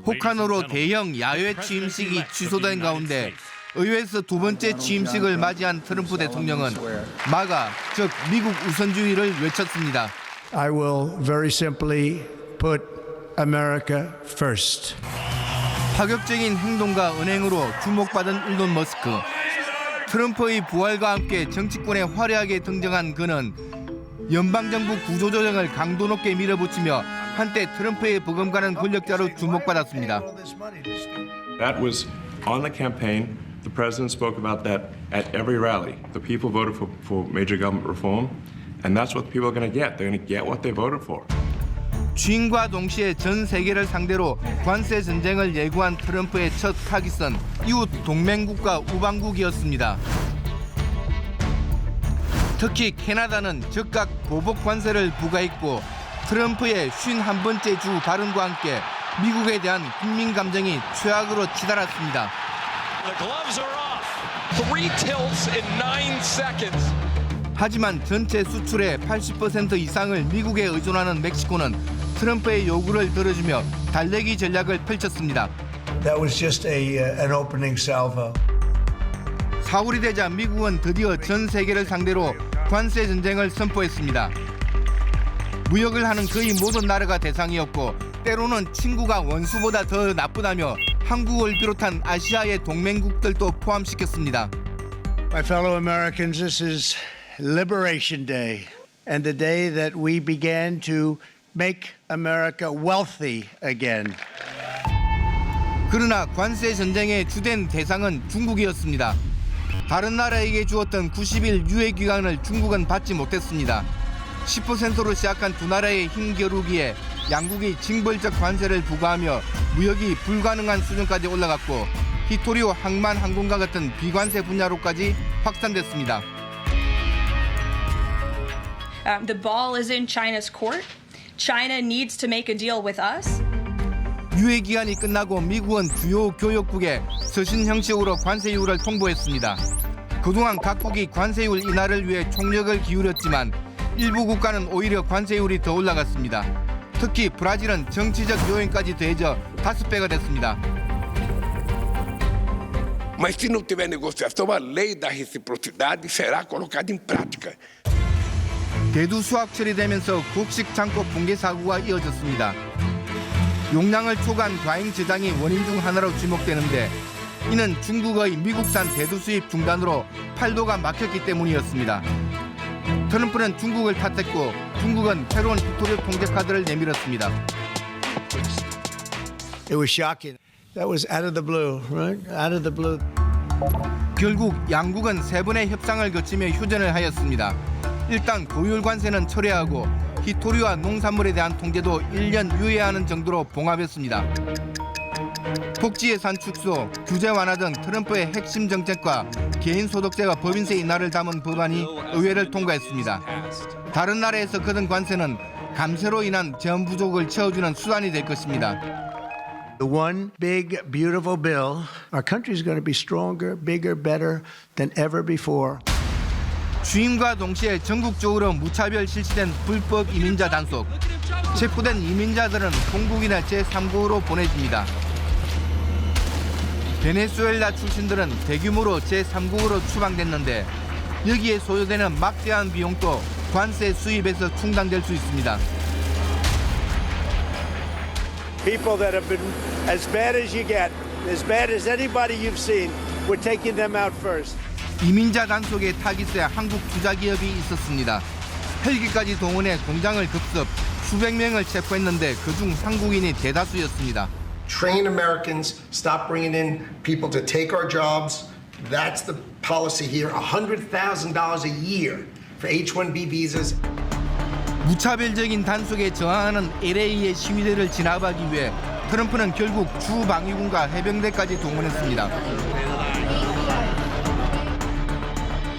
혹한으로 대형 야외 취임식이 취소된 가운데 의회에서 두 번째 취임식을 맞이한 트럼프 대통령은 마가, 즉 미국 우선주의를 외쳤습니다. I will very simply put America first. 파격적인 행동과 은행으로 주목받은 일론 머스크. 트럼프의 부활과 함께 정치권에 화려하게 등장한 그는 연방정부 구조조정을 강도 높게 밀어붙이며 한때 트럼프의 버금가는 권력자로 주목받았습니다. That was on the campaign. The president spoke about that at every rally. The people voted for major government reform, and that's what the people are going to get. They're going to get what they voted for. 취임과 동시에 전 세계를 상대로 관세 전쟁을 예고한 트럼프의 첫 타깃은 이웃 동맹국과 우방국이었습니다. 특히 캐나다는 즉각 보복 관세를 부과했고 트럼프의 51번째 주 발언과 함께 미국에 대한 국민 감정이 최악으로 치달았습니다. 하지만 전체 수출의 80% 이상을 미국에 의존하는 멕시코는 트럼프의 요구를 들어주며 달래기 전략을 펼쳤습니다. That was just an opening salvo. 4월이 되자 미국은 드디어 전 세계를 상대로 관세 전쟁을 선포했습니다. 무역을 하는 거의 모든 나라가 대상이었고 때로는 친구가 원수보다 더 나쁘다며 한국을 비롯한 아시아의 동맹국들도 포함시켰습니다. My fellow Americans, this is Liberation Day and the day that we began to make America wealthy again. 그러나 관세 전쟁의 주된 대상은 중국이었습니다. 다른 나라에게 주었던 90일 유예 기간을 중국은 받지 못했습니다. 10%로 시작한 두 나라의 힘겨루기에 양국이 징벌적 관세를 부과하며 무역이 불가능한 수준까지 올라갔고 히토리오 항만 항공과 같은 비관세 분야로까지 확산됐습니다. The ball is in China's court. China needs to make a deal with us. 유예 기간이 끝나고 미국은 주요 교역국에 서신 형식으로 관세율을 통보했습니다. 그동안 각국이 관세율 인하를 위해 총력을 기울였지만 일부 국가는 오히려 관세율이 더 올라갔습니다. 특히 브라질은 정치적 요인까지 더해져 5배가 됐습니다. Mas se não tiver negociação, a lei da reciprocidade será colocada em prática. 대두 수확 처리되면서 곡식 장독 붕괴 사고가 이어졌습니다. 용량을 초과한 과잉 저장이 원인 중 하나로 지목되는데 이는 중국의 미국산 대두 수입 중단으로 팔도가 막혔기 때문이었습니다. 트럼프는 중국을 탓했고 중국은 새로운 히토리오 통제 카드를 내밀었습니다. It was shocking. That was out of the blue, right? Out of the blue. 결국 양국은 3번의 협상을 거치며 휴전을 하였습니다. 일단 고율 관세는 철회하고 히토리와 농산물에 대한 통제도 1년 유예하는 정도로 봉합했습니다. 복지예산 축소, 규제 완화 등 트럼프의 핵심 정책과 개인소득세와 법인세 인하를 담은 법안이 의회를 통과했습니다. 다른 나라에서 거둔 관세는 감세로 인한 재원 부족을 채워주는 수단이 될 것입니다. The one big, beautiful bill, our country is going to be stronger, bigger, better than ever before. 취임과 동시에 전국적으로 무차별 실시된 불법 이민자 단속. 체포된 이민자들은 본국이나 제3국으로 보내집니다. 베네수엘라 출신들은 대규모로 제3국으로 추방됐는데 여기에 소요되는 막대한 비용도 관세 수입에서 충당될 수 있습니다. People that have been as bad as you get, as bad as anybody you've seen, we're taking them out first. 이민자 단속의 타깃에 한국 투자기업이 있었습니다. 헬기까지 동원해 공장을 급습, 수백 명을 체포했는데 그중 한국인이 대다수였습니다. Train Americans, stop bringing in people to take our jobs. That's the policy here. $100,000 a year for H-1B visas. 무차별적인 단속에 저항하는 LA의 시위대를 진압하기 위해 트럼프는 결국 주 방위군과 해병대까지 동원했습니다.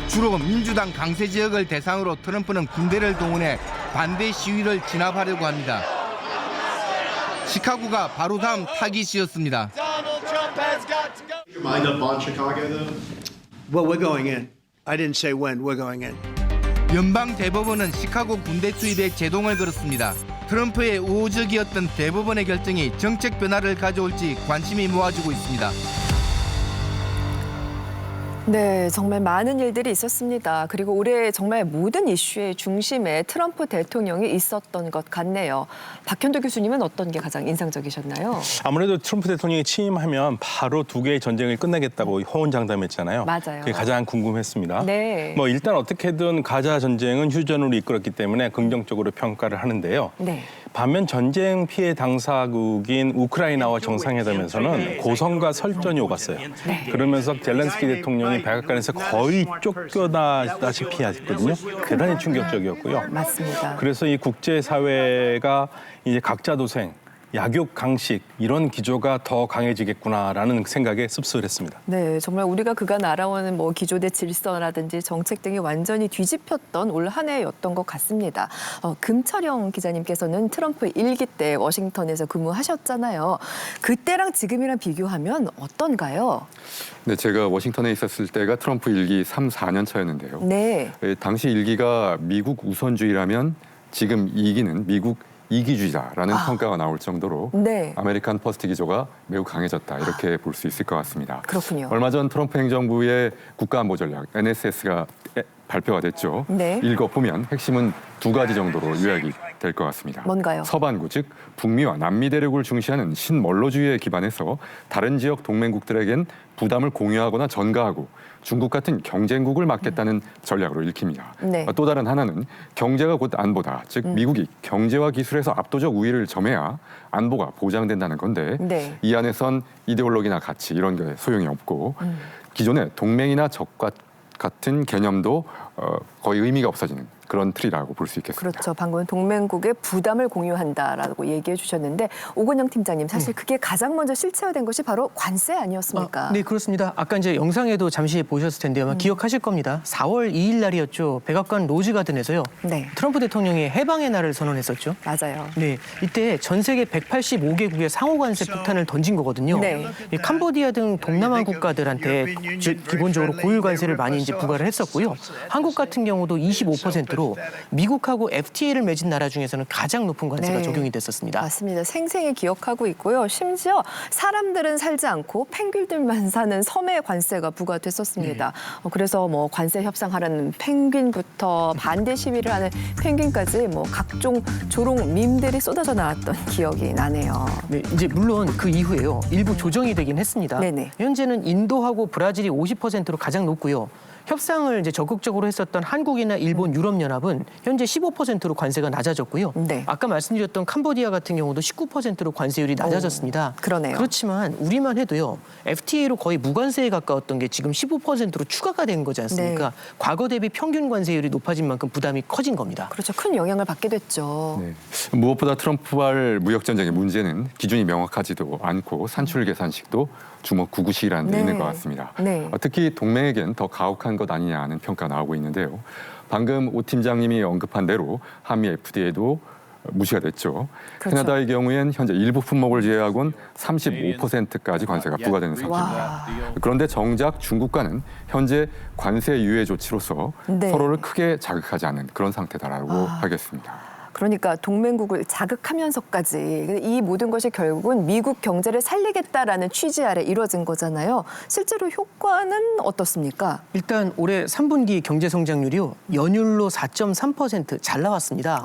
주로 민주당 강세 지역을 대상으로 트럼프는 군대를 동원해 반대 시위를 진압하려고 합니다. 시카고가 바로 다음 타깃이었습니다. Mind up on Chicago though? Well, we're going in. I didn't say when. We're going in. 연방 대법원은 시카고 군대 투입에 제동을 걸었습니다. 트럼프의 우호적이었던 대법원의 결정이 정책 변화를 가져올지 관심이 모아지고 있습니다. 네, 정말 많은 일들이 있었습니다. 그리고 올해 정말 모든 이슈의 중심에 트럼프 대통령이 있었던 것 같네요. 박현도 교수님은 어떤 게 가장 인상적이셨나요? 아무래도 트럼프 대통령이 취임하면 바로 두 개의 전쟁을 끝내겠다고 호언장담했잖아요. 맞아요. 그게 가장 궁금했습니다. 네. 뭐 일단 어떻게든 가자 전쟁은 휴전으로 이끌었기 때문에 긍정적으로 평가를 하는데요. 네. 반면 전쟁 피해 당사국인 우크라이나와 정상회담에서는 고성과 설전이 오갔어요. 그러면서 젤렌스키 대통령이 백악관에서 거의 쫓겨나다시피 했거든요. 대단히 충격적이었고요. 맞습니다. 그래서 이 국제사회가 이제 각자 도생, 약육 강식 이런 기조가 더 강해지겠구나라는 생각에 씁쓸했습니다. 네, 정말 우리가 그간 알아오는 뭐 기조대 질서라든지 정책 등이 완전히 뒤집혔던 올 한 해였던 것 같습니다. 금철영 기자님께서는 트럼프 일기 때 워싱턴에서 근무하셨잖아요. 그때랑 지금이랑 비교하면 어떤가요? 네, 제가 워싱턴에 있었을 때가 트럼프 일기 3, 4년 차였는데요. 네. 당시 일기가 미국 우선주의라면 지금 이기는 미국 이기주의자라는 평가가 나올 정도로 네. 아메리칸 퍼스트 기조가 매우 강해졌다 이렇게 볼 수 있을 것 같습니다. 그렇군요. 얼마 전 트럼프 행정부의 국가안보전략 NSS가 발표가 됐죠. 네. 읽어보면 핵심은 두 가지 정도로 요약이 될 것 같습니다. 뭔가요? 서반구, 즉 북미와 남미 대륙을 중시하는 신멀로주의에 기반해서 다른 지역 동맹국들에겐 부담을 공유하거나 전가하고 중국 같은 경쟁국을 막겠다는 전략으로 읽힙니다. 네. 또 다른 하나는 경제가 곧 안보다, 즉 미국이 경제와 기술에서 압도적 우위를 점해야 안보가 보장된다는 건데 네. 이 안에선 이데올로기나 가치 이런 게 소용이 없고 기존의 동맹이나 적과 같은 개념도 거의 의미가 없어지는 그런 틀이라고 볼 수 있겠습니다. 그렇죠. 방금 동맹국의 부담을 공유한다라고 얘기해 주셨는데 오건영 팀장님 사실 그게 가장 먼저 실체화된 것이 바로 관세 아니었습니까? 네, 그렇습니다. 아까 이제 영상에도 잠시 보셨을 텐데요. 아마 기억하실 겁니다. 4월 2일 날이었죠. 백악관 로즈가든에서요. 네. 트럼프 대통령이 해방의 날을 선언했었죠. 맞아요. 네, 이때 전 세계 185개국의 상호 관세 폭탄을 던진 거거든요. 네. 이 캄보디아 등 동남아 국가들한테 기본적으로 고율 관세를 많이 이제 부과를 했었고요. 한국 같은 경우도 25%로 미국하고 FTA를 맺은 나라 중에서는 가장 높은 관세가 네. 적용이 됐었습니다. 맞습니다. 생생히 기억하고 있고요. 심지어 사람들은 살지 않고 펭귄들만 사는 섬에 관세가 부과됐었습니다. 그래서 뭐 관세 협상하라는 펭귄부터 반대 시위를 하는 펭귄까지 뭐 각종 조롱 밈들이 쏟아져 나왔던 기억이 나네요. 네, 이제 물론 그 이후에요. 일부 조정이 되긴 했습니다. 네네. 현재는 인도하고 브라질이 50%로 가장 높고요. 협상을 이제 적극적으로 했었던 한국이나 일본, 유럽연합은 현재 15%로 관세가 낮아졌고요. 네. 아까 말씀드렸던 캄보디아 같은 경우도 19%로 관세율이 낮아졌습니다. 그러네요. 그렇지만 우리만 해도요. FTA로 거의 무관세에 가까웠던 게 지금 15%로 추가가 된 거지 않습니까? 네. 과거 대비 평균 관세율이 높아진 만큼 부담이 커진 겁니다. 그렇죠. 큰 영향을 받게 됐죠. 네. 무엇보다 트럼프발 무역전쟁의 문제는 기준이 명확하지도 않고 산출 계산식도 주먹 구구식이라는 데 네. 있는 것 같습니다. 네. 특히 동맹에겐 더 가혹한 것 아니냐 하는 평가 나오고 있는데요. 방금 오 팀장님이 언급한 대로 한미 FTA도 무시가 됐죠. 그렇죠. 캐나다의 경우엔 현재 일부 품목을 제외하고는 35%까지 관세가 부과되는 상태입니다. 그런데 정작 중국과는 현재 관세 유예 조치로서 네. 서로를 크게 자극하지 않는 그런 상태다라고 하겠습니다. 그러니까 동맹국을 자극하면서까지 이 모든 것이 결국은 미국 경제를 살리겠다라는 취지 아래 이루어진 거잖아요. 실제로 효과는 어떻습니까? 일단 올해 3분기 경제 성장률이요. 연율로 4.3% 잘 나왔습니다.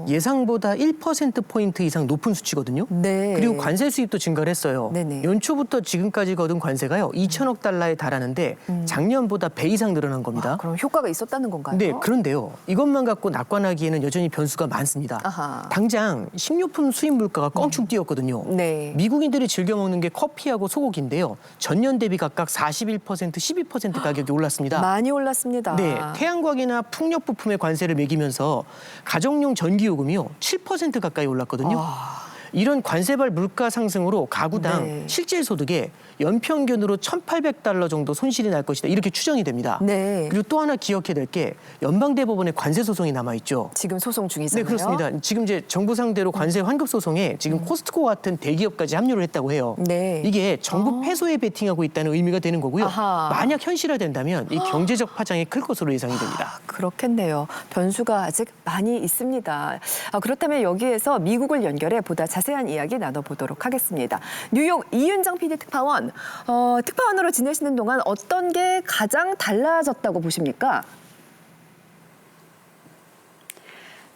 예상보다 1%포인트 이상 높은 수치거든요. 네. 그리고 관세 수입도 증가를 했어요. 네네. 연초부터 지금까지 거둔 관세가요. 2천억 달러에 달하는데 작년보다 배 이상 늘어난 겁니다. 그럼 효과가 있었다는 건가요? 네, 그런데요. 이것만 갖고 낙관하기에는 여전히 변수가 많습니다. 아하. 당장 식료품 수입 물가가 껑충 뛰었거든요. 네. 미국인들이 즐겨 먹는 게 커피하고 소고기인데요. 전년 대비 각각 41%, 12% 가격이 올랐습니다. 많이 올랐습니다. 네, 태양광이나 풍력 부품에 관세를 매기면서 가정용 전기요금이요 7% 가까이 올랐거든요. 이런 관세발 물가 상승으로 가구당 네. 실질 소득에 연평균으로 $1,800 정도 손실이 날 것이다. 이렇게 추정이 됩니다. 네. 그리고 또 하나 기억해야 될 게 연방대법원의 관세 소송이 남아 있죠. 지금 소송 중이잖아요. 네, 그렇습니다. 지금 이제 정부 상대로 관세 환급 소송에 지금 코스트코 같은 대기업까지 합류를 했다고 해요. 네. 이게 정부 패소에 베팅하고 있다는 의미가 되는 거고요. 아하. 만약 현실화된다면 이 경제적 파장이 클 것으로 예상이 됩니다. 그렇겠네요. 변수가 아직 많이 있습니다. 그렇다면 여기에서 미국을 연결해 보다 자세한 이야기 나눠보도록 하겠습니다. 뉴욕 이윤정 PD 특파원, 특파원으로 지내시는 동안 어떤 게 가장 달라졌다고 보십니까?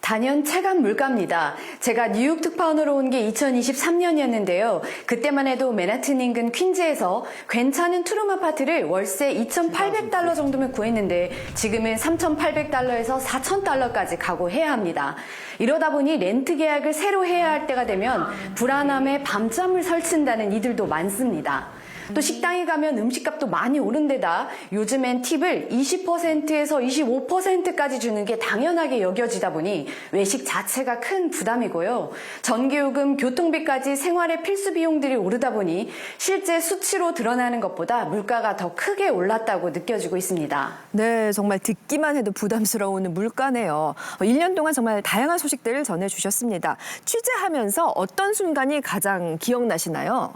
단연 체감 물가입니다. 제가 뉴욕 특파원으로 온 게 2023년이었는데요. 그때만 해도 맨하튼 인근 퀸즈에서 괜찮은 투룸 아파트를 월세 $2,800 정도면 구했는데 지금은 $3,800에서 $4,000까지 각오해야 합니다. 이러다 보니 렌트 계약을 새로 해야 할 때가 되면 불안함에 밤잠을 설친다는 이들도 많습니다. 또 식당에 가면 음식값도 많이 오른 데다 요즘엔 팁을 20%에서 25%까지 주는 게 당연하게 여겨지다 보니 외식 자체가 큰 부담이고요. 전기요금, 교통비까지 생활의 필수 비용들이 오르다 보니 실제 수치로 드러나는 것보다 물가가 더 크게 올랐다고 느껴지고 있습니다. 네, 정말 듣기만 해도 부담스러운 물가네요. 1년 동안 정말 다양한 소식들을 전해주셨습니다. 취재하면서 어떤 순간이 가장 기억나시나요?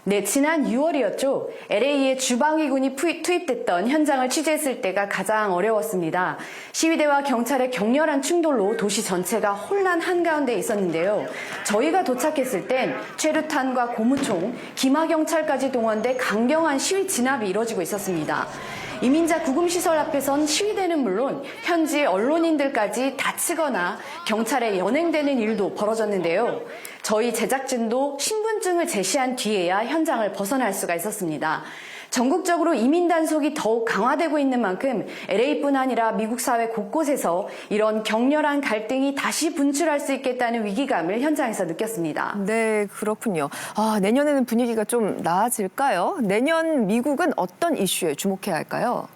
네, 지난 6월이었죠. LA에 주방위군이 투입됐던 현장을 취재했을 때가 가장 어려웠습니다. 시위대와 경찰의 격렬한 충돌로 도시 전체가 혼란 한가운데 있었는데요. 저희가 도착했을 땐 최루탄과 고무총, 기마경찰까지 동원돼 강경한 시위 진압이 이뤄지고 있었습니다. 이민자 구금시설 앞에선 시위대는 물론 현지 언론인들까지 다치거나 경찰에 연행되는 일도 벌어졌는데요. 저희 제작진도 신분증을 제시한 뒤에야 현장을 벗어날 수가 있었습니다. 전국적으로 이민 단속이 더욱 강화되고 있는 만큼 LA뿐 아니라 미국 사회 곳곳에서 이런 격렬한 갈등이 다시 분출할 수 있겠다는 위기감을 현장에서 느꼈습니다. 네, 그렇군요. 내년에는 분위기가 좀 나아질까요? 내년 미국은 어떤 이슈에 주목해야 할까요?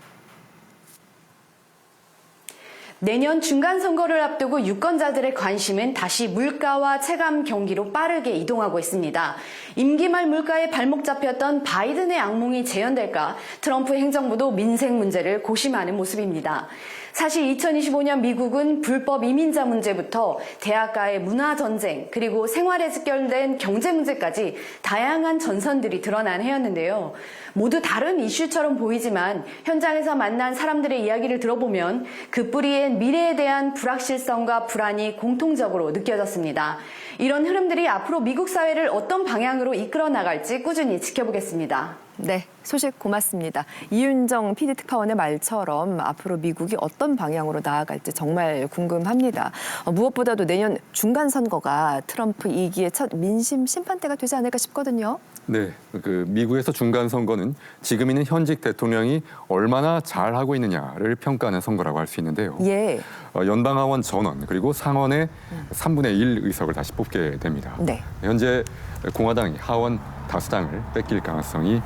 내년 중간선거를 앞두고 유권자들의 관심은 다시 물가와 체감 경기로 빠르게 이동하고 있습니다. 임기 말 물가에 발목 잡혔던 바이든의 악몽이 재현될까 트럼프 행정부도 민생 문제를 고심하는 모습입니다. 사실 2025년 미국은 불법 이민자 문제부터 대학가의 문화 전쟁 그리고 생활에 직결된 경제 문제까지 다양한 전선들이 드러난 해였는데요. 모두 다른 이슈처럼 보이지만 현장에서 만난 사람들의 이야기를 들어보면 그 뿌리엔 미래에 대한 불확실성과 불안이 공통적으로 느껴졌습니다. 이런 흐름들이 앞으로 미국 사회를 어떤 방향으로 이끌어 나갈지 꾸준히 지켜보겠습니다. 네, 소식 고맙습니다. 이윤정 PD 특파원의 말처럼 앞으로 미국이 어떤 방향으로 나아갈지 정말 궁금합니다. 무엇보다도 내년 중간선거가 트럼프 2기의 첫 민심 심판대가 되지 않을까 싶거든요. 네, 미국에서 중간선거는 지금 있는 현직 대통령이 얼마나 잘하고 있느냐를 평가하는 선거라고 할 수 있는데요. 예. 연방하원 전원 그리고 상원의 3분의 1 의석을 다시 뽑게 됩니다. 네. 현재 공화당이 하원 다수당을 뺏길 가능성이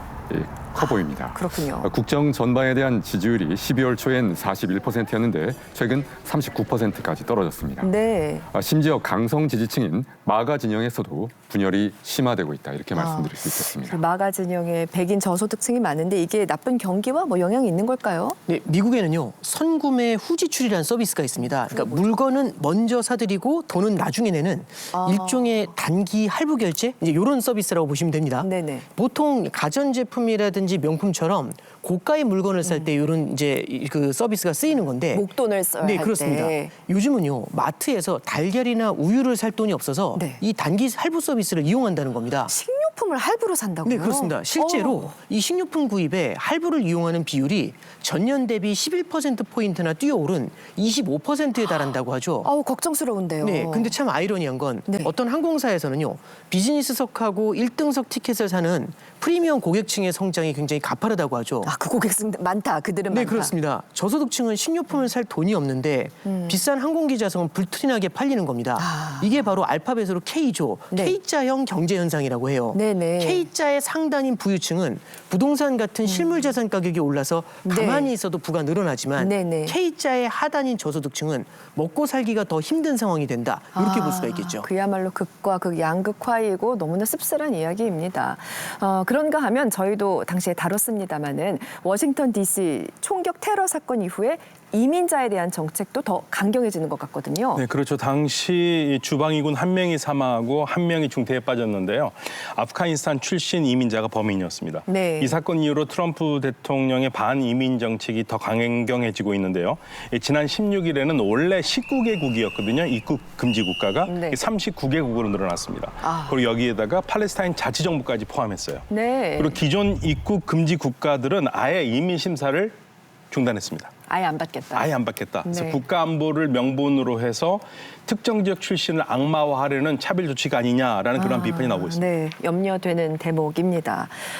커 보입니다. 그렇군요. 국정 전반에 대한 지지율이 12월 초엔 41%였는데 최근 39%까지 떨어졌습니다. 네. 심지어 강성 지지층인 마가 진영에서도 분열이 심화되고 있다 이렇게 말씀드릴 수 있겠습니다. 마가 진영의 백인 저소득층이 많은데 이게 나쁜 경기와 뭐 영향이 있는 걸까요? 네, 미국에는요 선구매 후지출이라는 서비스가 있습니다. 그러니까 물건은 먼저 사드리고 돈은 나중에 내는 일종의 단기 할부 결제 이제 이런 서비스라고 보시면 됩니다. 네네. 보통 가전제품이라든지 명품처럼 고가의 물건을 살 때 이런 이제 그 서비스가 쓰이는 건데 목돈을 써야 네, 할 그렇습니다. 때. 요즘은요 마트에서 달걀이나 우유를 살 돈이 없어서 네. 이 단기 할부 서비스를 이용한다는 겁니다. 식료품을 할부로 산다고요? 네, 그렇습니다. 실제로 이 식료품 구입에 할부를 이용하는 비율이 전년 대비 11%포인트나 뛰어오른 25%에 달한다고 하죠. 걱정스러운데요. 네, 근데 참 아이러니한 건 네. 어떤 항공사에서는요 비즈니스석하고 1등석 티켓을 사는 프리미엄 고객층의 성장이 굉장히 가파르다고 하죠. 그 고객층 많다. 그들은 네, 많다. 그렇습니다. 저소득층은 식료품을 살 돈이 없는데 비싼 항공기 좌석은 불티나게 팔리는 겁니다. 이게 바로 알파벳으로 K조, 네. K자형 경제 현상이라고 해요. 네. 네네. K자의 상단인 부유층은 부동산 같은 실물 자산 가격이 올라서 가만히 있어도 부가 늘어나지만 네네. K자의 하단인 저소득층은 먹고 살기가 더 힘든 상황이 된다. 이렇게 볼 수가 있겠죠. 그야말로 극과 극 양극화이고 너무나 씁쓸한 이야기입니다. 그런가 하면 저희도 당시에 다뤘습니다마는 워싱턴 DC 총격 테러 사건 이후에 이민자에 대한 정책도 더 강경해지는 것 같거든요. 네, 그렇죠. 당시 주방위군 한 명이 사망하고 한 명이 중태에 빠졌는데요. 아프가니스탄 출신 이민자가 범인이었습니다. 네. 이 사건 이후로 트럼프 대통령의 반이민 정책이 더 강경해지고 있는데요. 지난 16일에는 원래 19개국이었거든요. 입국 금지 국가가 네. 39개국으로 늘어났습니다. 그리고 여기에다가 팔레스타인 자치정부까지 포함했어요. 네. 그리고 기존 입국 금지 국가들은 아예 이민 심사를 중단했습니다. 아예 안 받겠다. 아예 안 받겠다. 그래서 네. 국가 안보를 명분으로 해서 특정 지역 출신을 악마화하려는 차별 조치가 아니냐라는 그런 비판이 나오고 있습니다. 네, 염려되는 대목입니다.